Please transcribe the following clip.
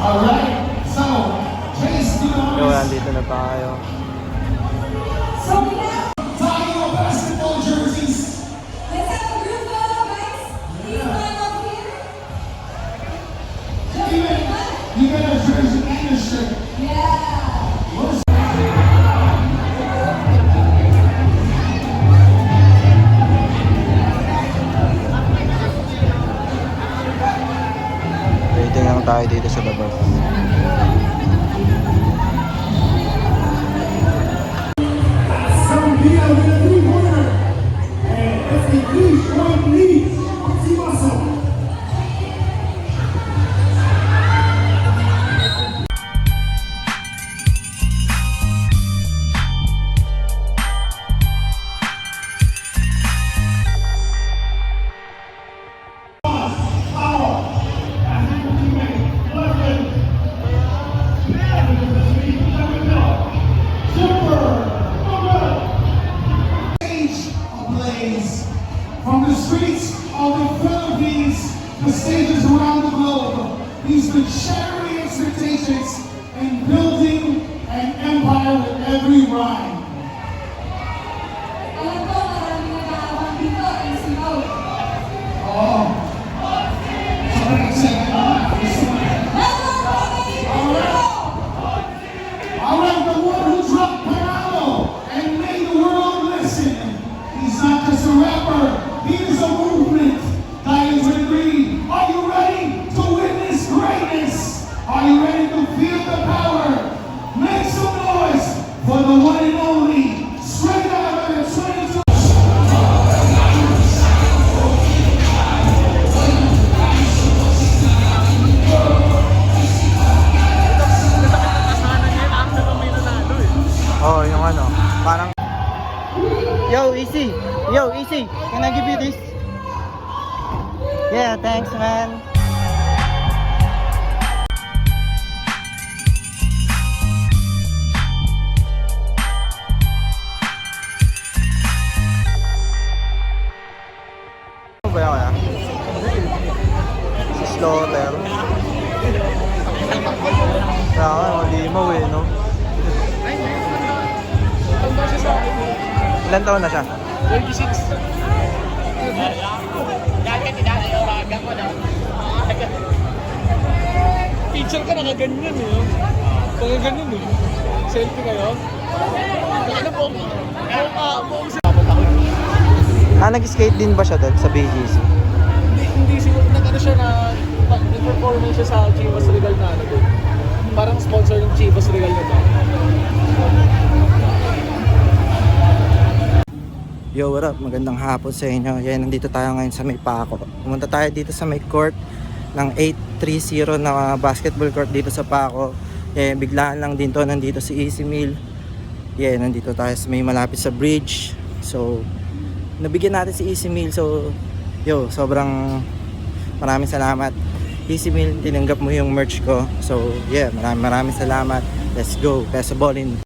Alright, so, Chase Yo, nandito na tayo. So we have Tayo basketball jerseys. Let's have a group photo, guys. Please line up here. You get a jersey and a shirt. Yeah. Waiting lang tayo dito sa labas. Zambia with a three-pointer. And SAP point leads. Simaso. From the streets of the Philippines, the stages around the globe, he's been shattering expectations and building an empire with every rhyme. Alam ko, maraming nag-aawang dito. And si Mo. Oh. Sorry, I said that. All right, the one who dropped Paralo and made the world listen. He's not just a rapper. He is a movement. Guys, ready? Are you ready to witness greatness? Are you ready to feel the power? Make some noise for the one and only straight out of the 22. Oh, yung ano, parang... Yo, easy! Yo, easy! Can I give you this? Yeah, thanks, man. Ano ba yan kaya? Si Slaughter. Kaya nga, malimaw eh, no? Ilan taon na siya? 26. Picture ka nakaganyan eh. Nakaganyan eh. Selfie kayo. Ano po? Nag-skate din ba siya doon sa BGC? Hindi siguro nag-ano siya na nag-performance siya sa Chivas Regal na ano doon. Parang sponsor ng Chivas Regal na doon. Yo, what up? Magandang hapon sa inyo. Yan, nandito tayo ngayon sa may Paco. Pumunta tayo dito sa may court ng 830 na basketball court dito sa Paco. Eh, biglaan lang din to. Nandito si Easy Meal. Yeah, nandito tayo sa may malapit sa bridge. So, nabigyan natin si Easy Meal. So, yo, sobrang maraming salamat. Easy Meal, tinanggap mo yung merch ko. So, yeah, maraming salamat. Let's go. Peso Ballin.